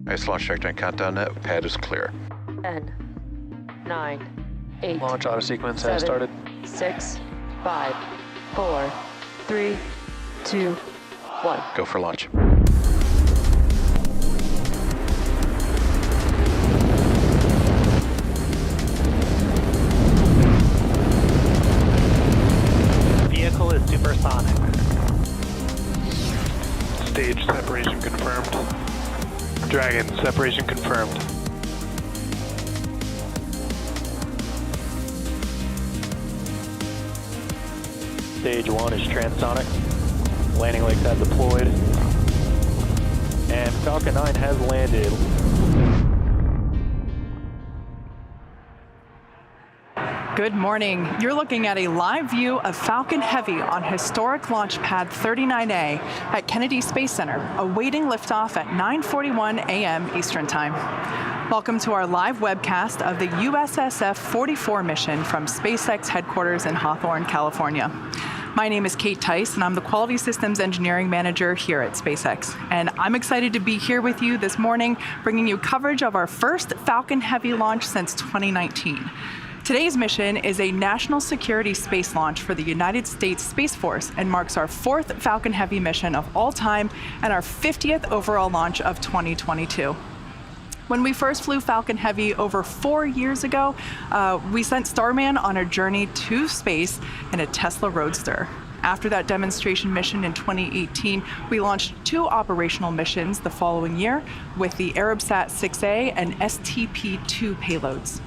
Nice launch trajectory and countdown net. Pad is clear. 10, 9, 8. Launch auto sequence has 7, started. 6, 5, 4, 3, 2, 1. Go for launch. Vehicle is supersonic. Stage separation confirmed. Dragon, separation confirmed. Stage 1 is transonic. Landing legs have deployed. And Falcon 9 has landed. Good morning. You're looking at a live view of Falcon Heavy on historic launch pad 39A at Kennedy Space Center, awaiting liftoff at 9:41 a.m. Eastern Time. Welcome to our live webcast of the USSF-44 mission from SpaceX headquarters in Hawthorne, California. My name is Kate Tice, and I'm the Quality Systems Engineering Manager here at SpaceX. And I'm excited to be here with you this morning, bringing you coverage of our first Falcon Heavy launch since 2019. Today's mission is a national security space launch for the United States Space Force and marks our 4th Falcon Heavy mission of all time and our 50th overall launch of 2022. When we first flew Falcon Heavy over 4 years ago, we sent Starman on a journey to space in a Tesla Roadster. After that demonstration mission in 2018, we launched 2 operational missions the following year with the Arabsat 6A and STP-2 payloads.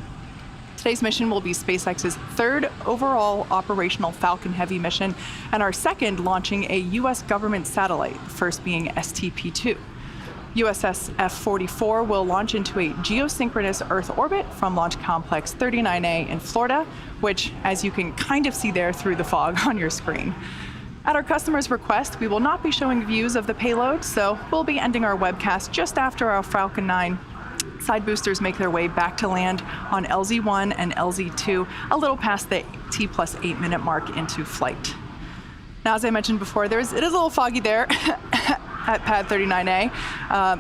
Today's mission will be SpaceX's 3rd overall operational Falcon Heavy mission and our 2nd launching a U.S. government satellite, the first being STP-2. USSF-44 will launch into a geosynchronous Earth orbit from Launch Complex 39A in Florida, which, as you can kind of see there through the fog on your screen. At our customer's request, we will not be showing views of the payload, so we'll be ending our webcast just after our Falcon 9 side boosters make their way back to land on LZ-1 and LZ-2, a little past the T+8 minute mark into flight. Now, as I mentioned before, it is a little foggy there at pad 39A.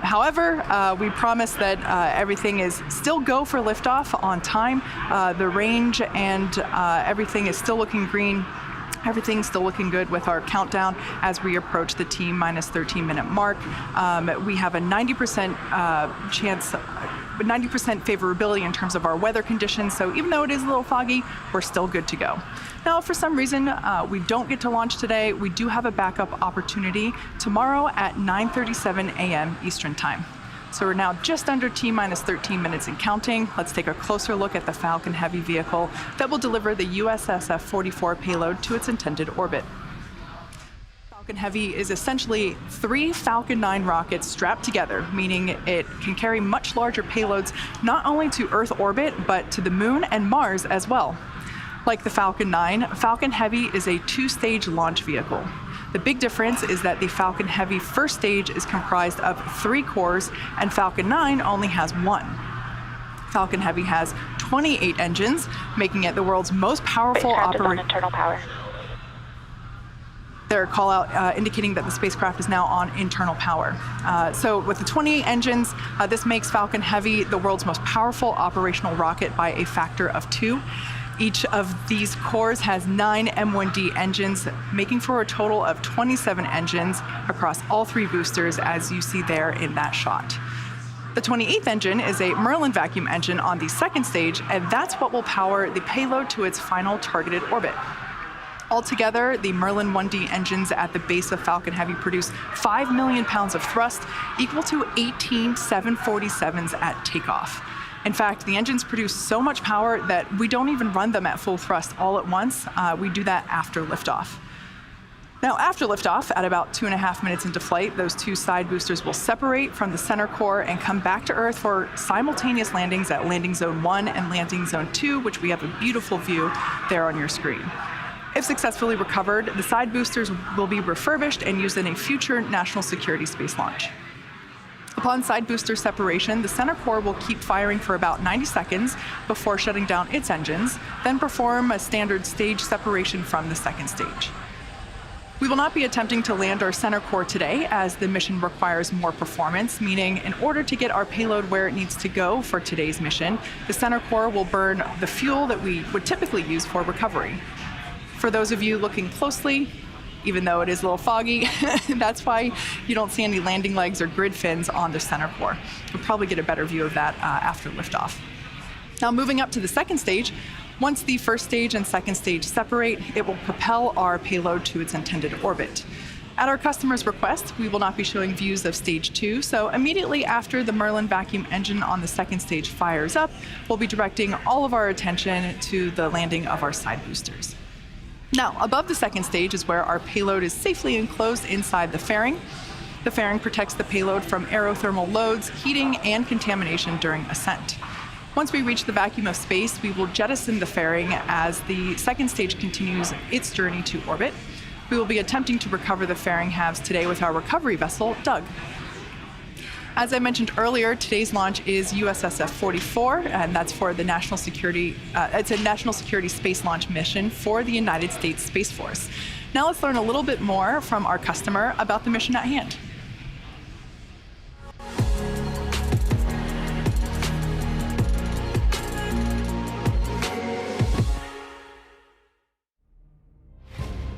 However, we promise that everything is still go for liftoff on time. The range and everything is still looking green. Everything's still looking good with our countdown as we approach the T-minus 13 minute mark. We have a 90% chance, 90% favorability in terms of our weather conditions. So even though it is a little foggy, we're still good to go. Now, if for some reason we don't get to launch today, we do have a backup opportunity tomorrow at 9:37 a.m. Eastern Time. So we're now just under T-minus 13 minutes and counting. Let's take a closer look at the Falcon Heavy vehicle that will deliver the USSF-44 payload to its intended orbit. Falcon Heavy is essentially 3 Falcon 9 rockets strapped together, meaning it can carry much larger payloads not only to Earth orbit, but to the Moon and Mars as well. Like the Falcon 9, Falcon Heavy is a 2-stage launch vehicle. The big difference is that the Falcon Heavy first stage is comprised of 3 cores, and Falcon 9 only has 1. Falcon Heavy has 28 engines, making it the world's most powerful operating. Internal power. Their call out indicating that the spacecraft is now on internal power. So with the 28 engines, this makes Falcon Heavy the world's most powerful operational rocket by a factor of 2. Each of these cores has 9 M1D engines, making for a total of 27 engines across all 3 boosters, as you see there in that shot. The 28th engine is a Merlin vacuum engine on the 2nd stage, and that's what will power the payload to its final targeted orbit. Altogether, the Merlin 1D engines at the base of Falcon Heavy produce 5 million pounds of thrust, equal to 18 747s at takeoff. In fact, the engines produce so much power that we don't even run them at full thrust all at once. We do that after liftoff. Now, after liftoff, at about 2.5 minutes into flight, those 2 side boosters will separate from the center core and come back to Earth for simultaneous landings at Landing Zone 1 and Landing Zone 2, which we have a beautiful view there on your screen. If successfully recovered, the side boosters will be refurbished and used in a future national security space launch. Upon side booster separation, the center core will keep firing for about 90 seconds before shutting down its engines, then perform a standard stage separation from the 2nd stage. We will not be attempting to land our center core today, as the mission requires more performance, meaning in order to get our payload where it needs to go for today's mission, the center core will burn the fuel that we would typically use for recovery. For those of you looking closely, even though it is a little foggy, that's why you don't see any landing legs or grid fins on the center core. We'll probably get a better view of that after liftoff. Now, moving up to the second stage, once the first stage and second stage separate, it will propel our payload to its intended orbit. At our customer's request, we will not be showing views of stage 2, so immediately after the Merlin vacuum engine on the second stage fires up, we'll be directing all of our attention to the landing of our side boosters. Now, above the second stage is where our payload is safely enclosed inside the fairing. The fairing protects the payload from aerothermal loads, heating, and contamination during ascent. Once we reach the vacuum of space, we will jettison the fairing as the second stage continues its journey to orbit. We will be attempting to recover the fairing halves today with our recovery vessel, Doug. As I mentioned earlier, today's launch is USSF-44, and that's for the national security. It's a national security space launch mission for the United States Space Force. Now let's learn a little bit more from our customer about the mission at hand.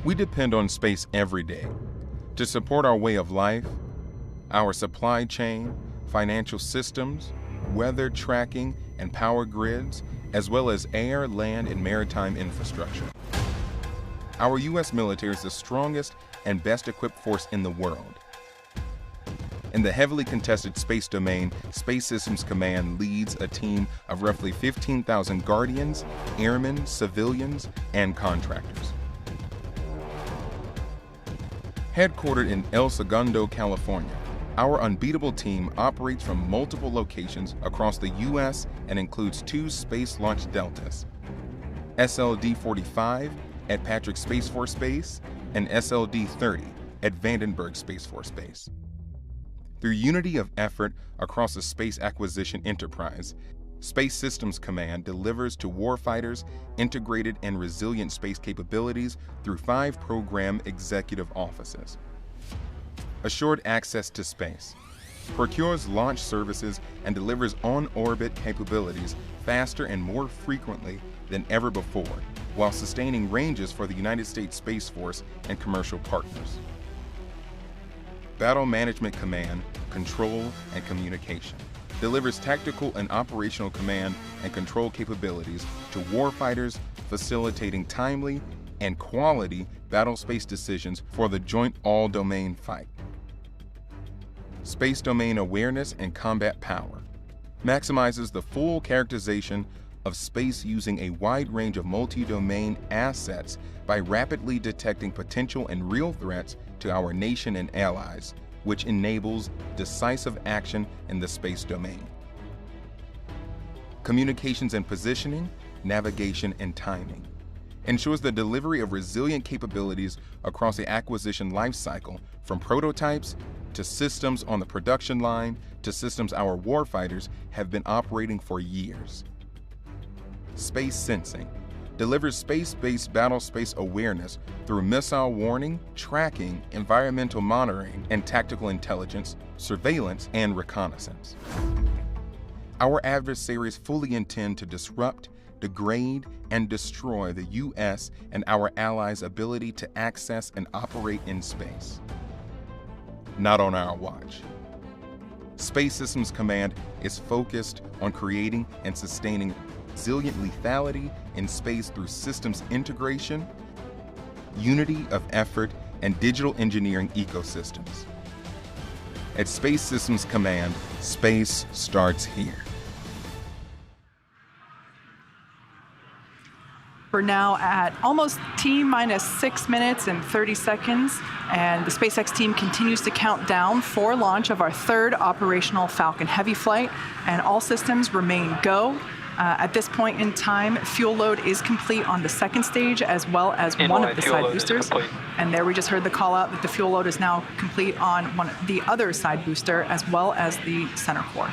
We depend on space every day to support our way of life, our supply chain, financial systems, weather tracking, and power grids, as well as air, land, and maritime infrastructure. Our U.S. military is the strongest and best equipped force in the world. In the heavily contested space domain, Space Systems Command leads a team of roughly 15,000 guardians, airmen, civilians, and contractors. Headquartered in El Segundo, California, our unbeatable team operates from multiple locations across the U.S. and includes 2 space launch deltas, SLD-45 at Patrick Space Force Base and SLD-30 at Vandenberg Space Force Base. Through unity of effort across the space acquisition enterprise, Space Systems Command delivers to warfighters integrated and resilient space capabilities through 5 program executive offices. Assured access to space, procures launch services and delivers on-orbit capabilities faster and more frequently than ever before, while sustaining ranges for the United States Space Force and commercial partners. Battle Management Command, Control, and Communication delivers tactical and operational command and control capabilities to warfighters, facilitating timely and quality battle space decisions for the joint all-domain fight. Space domain awareness and combat power maximizes the full characterization of space using a wide range of multi-domain assets by rapidly detecting potential and real threats to our nation and allies, which enables decisive action in the space domain. Communications and positioning, navigation, and timing ensures the delivery of resilient capabilities across the acquisition lifecycle, from prototypes to systems on the production line to systems our warfighters have been operating for years. Space sensing delivers space-based battle space awareness through missile warning, tracking, environmental monitoring, and tactical intelligence, surveillance, and reconnaissance. Our adversaries fully intend to disrupt, degrade, and destroy the U.S. and our allies' ability to access and operate in space. Not on our watch. Space Systems Command is focused on creating and sustaining resilient lethality in space through systems integration, unity of effort, and digital engineering ecosystems. At Space Systems Command, space starts here. We're now at almost T-minus 6 minutes and 30 seconds, and the SpaceX team continues to count down for launch of our 3rd operational Falcon Heavy flight, and all systems remain go. At this point in time, fuel load is complete on the 2nd stage, as well as one of the side boosters. And there we just heard the call out that the fuel load is now complete on the other side booster, as well as the center core.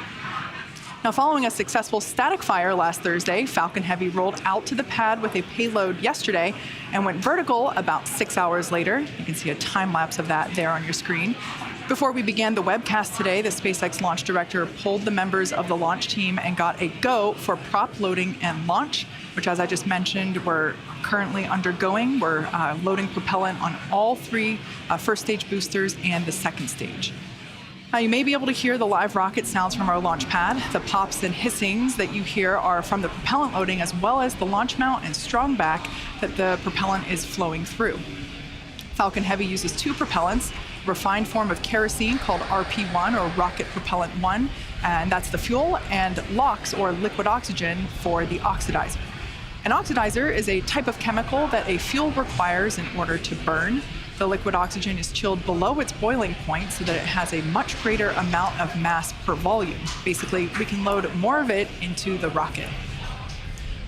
Now, following a successful static fire last Thursday, Falcon Heavy rolled out to the pad with a payload yesterday and went vertical about 6 hours later. You can see a time lapse of that there on your screen. Before we began the webcast today, the SpaceX launch director pulled the members of the launch team and got a go for prop loading and launch, which, as I just mentioned, we're currently undergoing. We're loading propellant on all three first stage boosters and the second stage. You may be able to hear the live rocket sounds from our launch pad. The pops and hissings that you hear are from the propellant loading, as well as the launch mount and strong back that the propellant is flowing through. Falcon Heavy uses two propellants, a refined form of kerosene called RP1, or Rocket Propellant 1, and that's the fuel, and LOX, or liquid oxygen, for the oxidizer. An oxidizer is a type of chemical that a fuel requires in order to burn. The liquid oxygen is chilled below its boiling point so that it has a much greater amount of mass per volume. Basically, we can load more of it into the rocket.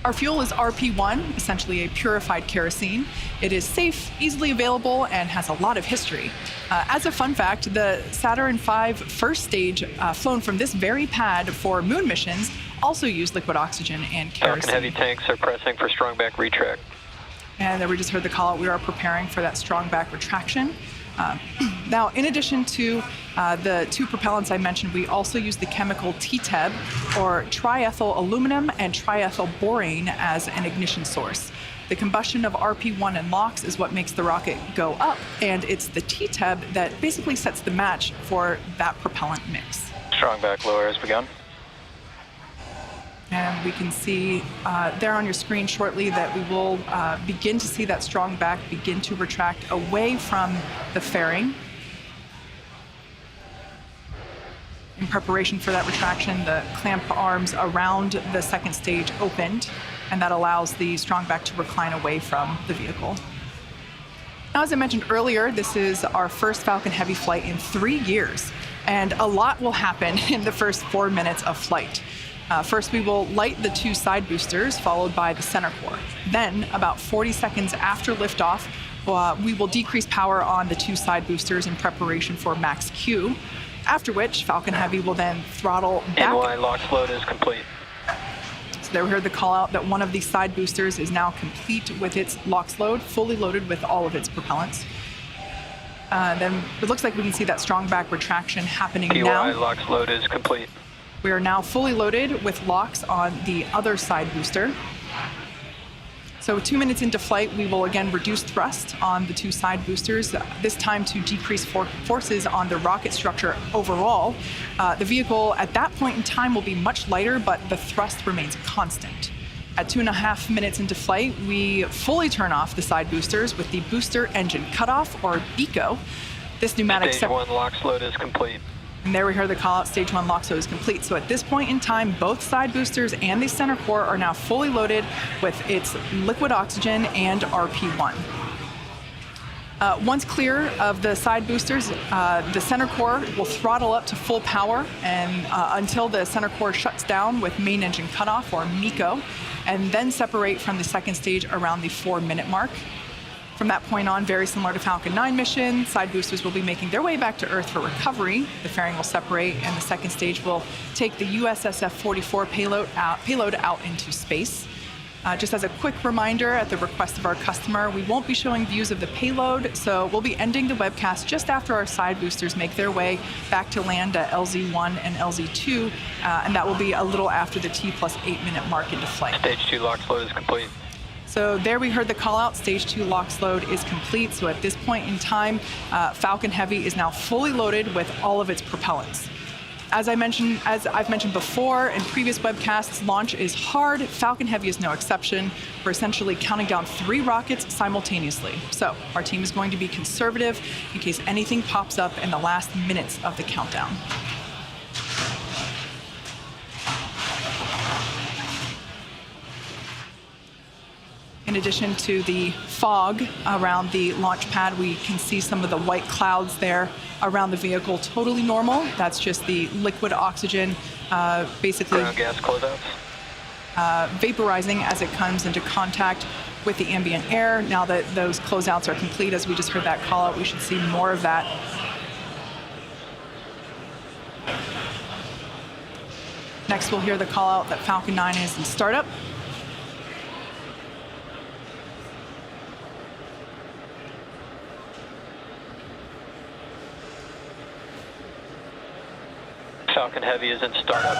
Our fuel is RP1, essentially a purified kerosene. It is safe, easily available, and has a lot of history. As a fun fact, the Saturn V first stage, flown from this very pad for moon missions, also used liquid oxygen and kerosene. Falcon Heavy tanks are pressing for strong back retract. And then we just heard the call out. We are preparing for that strong back retraction. Now, in addition to the two propellants I mentioned, we also use the chemical TTEB, or triethyl aluminum and triethyl borane, as an ignition source. The combustion of RP1 and LOX is what makes the rocket go up, and it's the TTEB that basically sets the match for that propellant mix. Strong back lower has begun. And we can see there on your screen shortly that we will begin to see that strong back begin to retract away from the fairing. In preparation for that retraction, the clamp arms around the second stage opened, and that allows the strong back to recline away from the vehicle. Now, as I mentioned earlier, this is our first Falcon Heavy flight in 3 years, and a lot will happen in the first 4 minutes of flight. First, we will light the two side boosters, followed by the center core. Then, about 40 seconds after liftoff, we will decrease power on the two side boosters in preparation for max Q, after which Falcon Heavy will then throttle back. NY LOX load is complete. So there we heard the call out that one of these side boosters is now complete with its LOX load, fully loaded with all of its propellants. Then it looks like we can see that strong back retraction happening now. PY LOX load is complete. We are now fully loaded with LOX on the other side booster. So 2 minutes into flight, we will again reduce thrust on the two side boosters, this time to decrease forces on the rocket structure overall. The vehicle at that point in time will be much lighter, but the thrust remains constant. At 2.5 minutes into flight, we fully turn off the side boosters with the booster engine cutoff, or BECO. This pneumatic Stage 1 LOX load is complete. And there we heard the call out, stage 1 LOX load is complete. So at this point in time, both side boosters and the center core are now fully loaded with its liquid oxygen and RP1. Once clear of the side boosters, the center core will throttle up to full power and until the center core shuts down with main engine cutoff, or MECO, and then separate from the second stage around the 4-minute mark. From that point on, very similar to Falcon 9 mission, side boosters will be making their way back to Earth for recovery. The fairing will separate, and the second stage will take the USSF-44 payload out into space. Just as a quick reminder, at the request of our customer, we won't be showing views of the payload, so we'll be ending the webcast just after our side boosters make their way back to land at LZ1 and LZ2, and that will be a little after the T+8-minute mark into flight. Stage 2 LOX load is complete. So there we heard the call out, stage 2 LOX load is complete. So at this point in time, Falcon Heavy is now fully loaded with all of its propellants. As I've mentioned before in previous webcasts, launch is hard. Falcon Heavy is no exception. We're essentially counting down 3 rockets simultaneously. So our team is going to be conservative in case anything pops up in the last minutes of the countdown. In addition to the fog around the launch pad, we can see some of the white clouds there around the vehicle. Totally normal. That's just the liquid oxygen, basically ground gas closeouts. Vaporizing as it comes into contact with the ambient air. Now that those closeouts are complete, as we just heard that call out, we should see more of that. Next, we'll hear the call out that Falcon 9 is in startup. Falcon Heavy is in startup.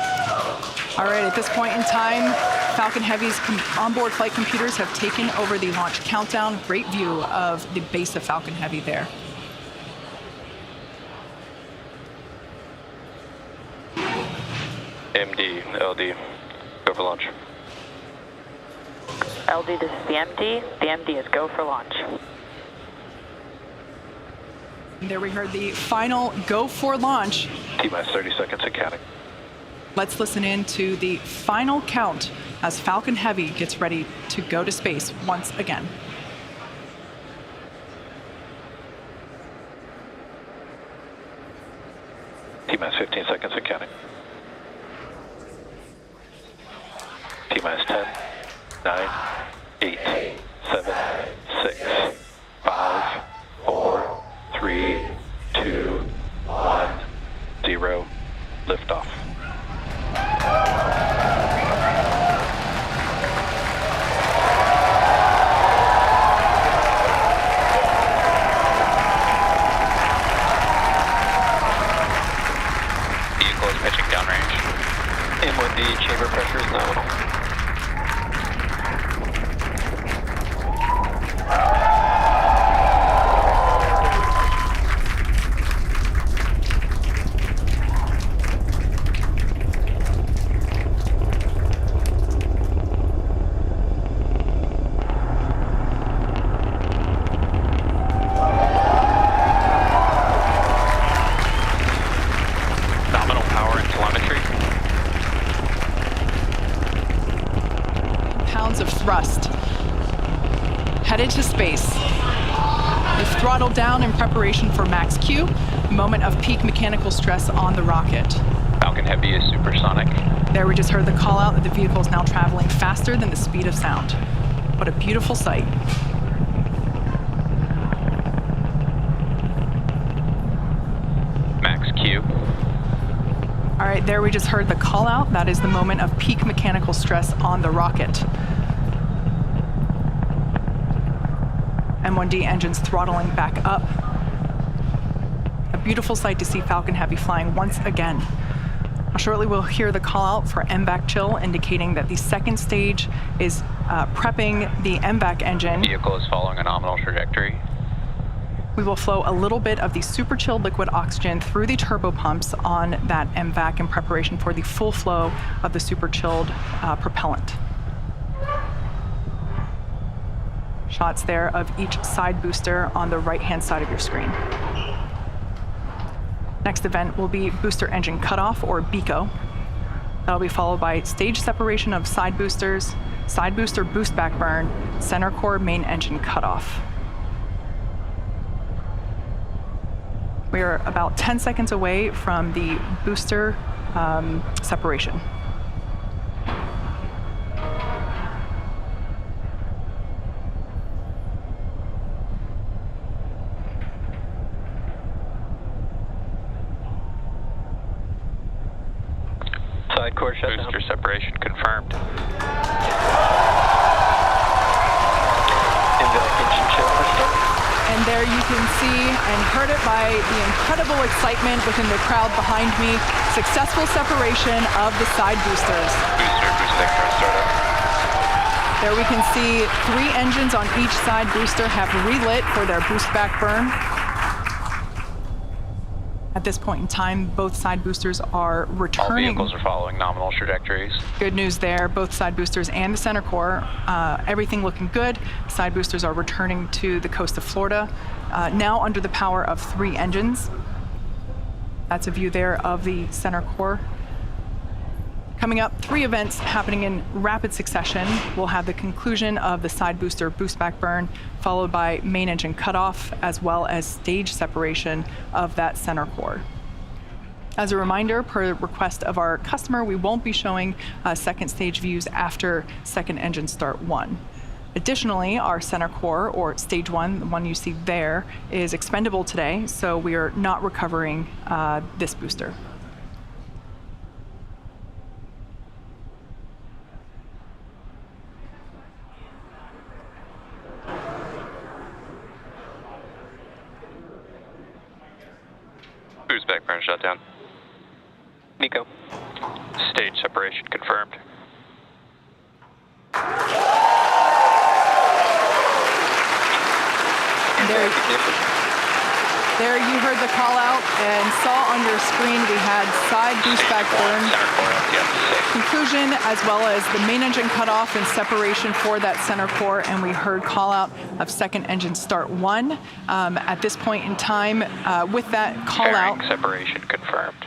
All right, at this point in time, Falcon Heavy's onboard flight computers have taken over the launch countdown. Great view of the base of Falcon Heavy there. MD, LD, go for launch. LD, this is the MD. The MD is go for launch. And there we heard the final go for launch. T-minus 30 seconds and counting. Let's listen in to the final count as Falcon Heavy gets ready to go to space once again. T-minus 15 seconds and counting. T-minus 10, 9, 8, 7, 6, 5, 4, 3, 2, 1, 0, liftoff. Vehicle is pitching downrange. M1D chamber pressure is nominal. Nominal power and telemetry. Pounds of thrust. Headed to space. They've throttled down in preparation for max Q, moment of peak mechanical stress on the rocket. Falcon Heavy is supersonic. There we just heard the call out that the vehicle is now traveling faster than the speed of sound. What a beautiful sight. Max Q. All right, there we just heard the call out. That is the moment of peak mechanical stress on the rocket. M1D engines throttling back up. A beautiful sight to see Falcon Heavy flying once again. Shortly we'll hear the call out for MVAC chill, indicating that the second stage is prepping the MVAC engine. Vehicle is following a nominal trajectory. We will flow a little bit of the super chilled liquid oxygen through the turbo pumps on that MVAC in preparation for the full flow of the super chilled propellant. Shots there of each side booster on the right-hand side of your screen. Next event will be booster engine cutoff, or BECO. That'll be followed by stage separation of side boosters, side booster boost back burn, center core main engine cutoff. We are about 10 seconds away from the booster separation. Side core shutdown. Booster separation confirmed. MVAC engine chill for start. And there you can see and heard it by the incredible excitement within the crowd behind me. Successful separation of the side boosters. Booster sector startup. There we can see 3 engines on each side booster have relit for their boost back burn. At this point in time, both side boosters are All returning. vehicles are following nominal trajectories. Good news there, both side boosters and the center core, everything looking good. Side boosters are returning to the coast of Florida, now under the power of 3 engines. That's a view there of the center core. Coming up, 3 events happening in rapid succession. We'll have the conclusion of the side booster boost back burn, followed by main engine cutoff, as well as stage separation of that center core. As a reminder, per request of our customer, we won't be showing second stage views after second engine start 1. Additionally, our center core, or stage 1, the one you see there, is expendable today, so we are not recovering this booster. countdown. Nico. Stage separation confirmed. There you heard the call out and saw on your screen we had side boost back burn Center core FTS is safe. conclusion, as well as the main engine cutoff and separation for that center core, and we heard call out of second engine start 1. At this point in time, with that call out, Fairing separation confirmed.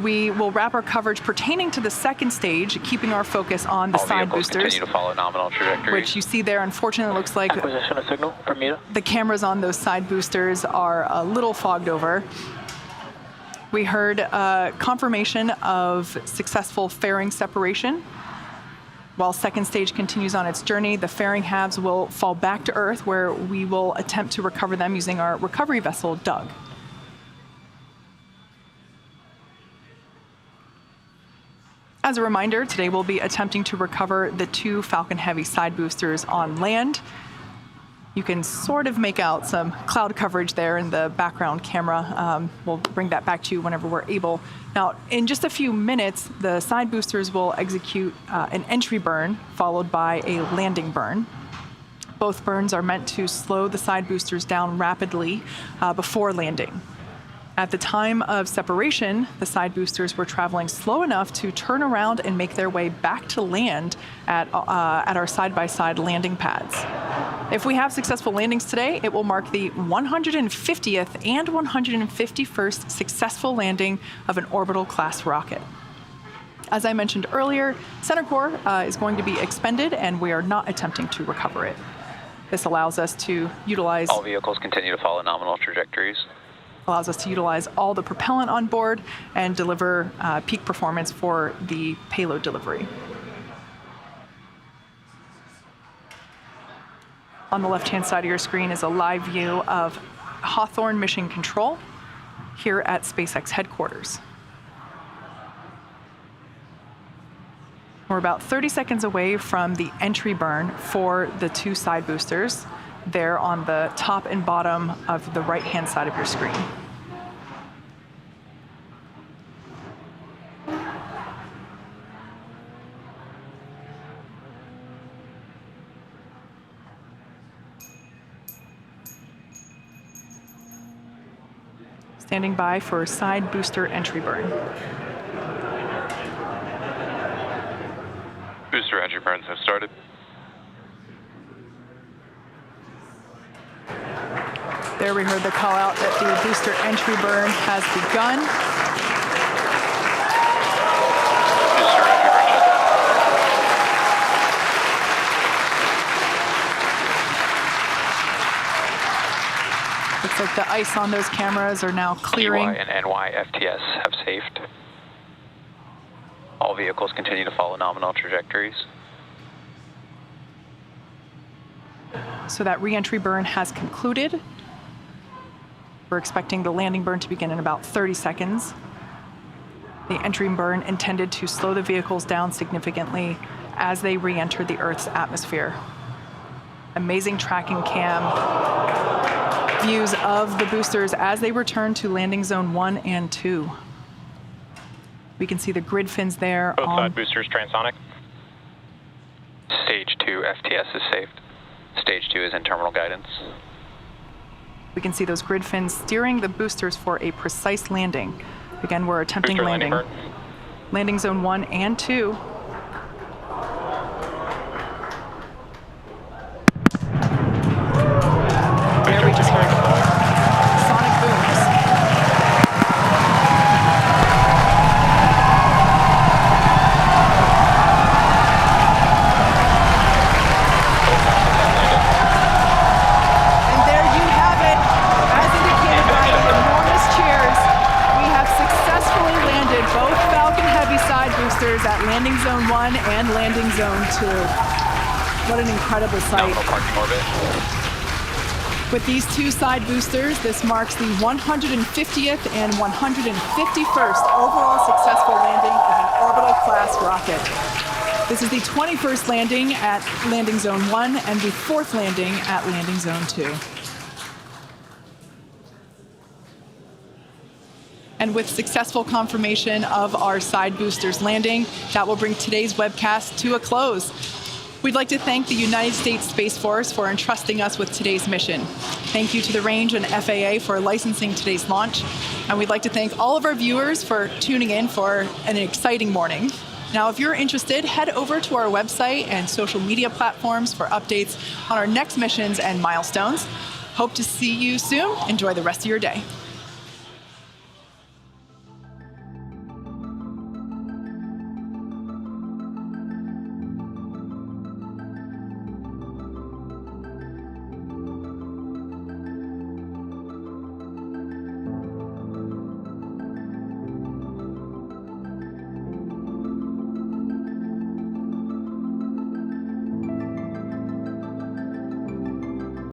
we will wrap our coverage pertaining to the second stage, keeping our focus on the All side vehicles boosters, continue to follow nominal trajectories. which you see there. Unfortunately, it looks like Acquisition of signal, Bermuda. the cameras on those side boosters are a little fogged over. We heard confirmation of successful fairing separation. While second stage continues on its journey, the fairing halves will fall back to Earth, where we will attempt to recover them using our recovery vessel, Doug. As a reminder, today we'll be attempting to recover the 2 Falcon Heavy side boosters on land. You can sort of make out some cloud coverage there in the background camera. We'll bring that back to you whenever we're able. Now, in just a few minutes, the side boosters will execute an entry burn followed by a landing burn. Both burns are meant to slow the side boosters down rapidly before landing. At the time of separation, the side boosters were traveling slow enough to turn around and make their way back to land at our side-by-side landing pads. If we have successful landings today, it will mark the 150th and 151st successful landing of an orbital class rocket. As I mentioned earlier, center core is going to be expended, and we are not attempting to recover it. This allows us to utilize All vehicles continue to follow nominal trajectories. allows us to utilize all the propellant on board and deliver peak performance for the payload delivery. On the left-hand side of your screen is a live view of Hawthorne Mission Control here at SpaceX headquarters. We're about 30 seconds away from the entry burn for the 2 side boosters. There on the top and bottom of the right-hand side of your screen. Standing by for side booster entry burn. Booster entry burns have started. There we heard the call out that the booster entry burn has begun. Booster entry burn shut down. Looks like the ice on those cameras are now clearing. EY and NY FTS have safed. All vehicles continue to follow nominal trajectories. So that re-entry burn has concluded. We're expecting the landing burn to begin in about 30 seconds. The entry burn intended to slow the vehicles down significantly as they re-enter the Earth's atmosphere. Amazing tracking cam views of the boosters as they return to landing zone 1 and 2. We can see the grid fins there. Both side boosters transonic. Stage 2 FTS is saved. Stage 2 is in terminal guidance. We can see those grid fins steering the boosters for a precise landing. Again, we're attempting Booster landing. burn. Landing zone 1 and 2. There we just heard sonic booms. And there you have it. As indicated by the enormous cheers, we have successfully landed both Falcon Heavy side boosters at landing zone 1 and landing zone 2. What an incredible sight. Nominal parking orbit. With these 2 side boosters, this marks the 150th and 151st overall successful landing of an orbital class rocket. This is the 21st landing at landing zone 1 and the 4th landing at landing zone 2. And with successful confirmation of our side boosters landing, that will bring today's webcast to a close. We'd like to thank the United States Space Force for entrusting us with today's mission. Thank you to the Range and FAA for licensing today's launch. And we'd like to thank all of our viewers for tuning in for an exciting morning. Now, if you're interested, head over to our website and social media platforms for updates on our next missions and milestones. Hope to see you soon. Enjoy the rest of your day.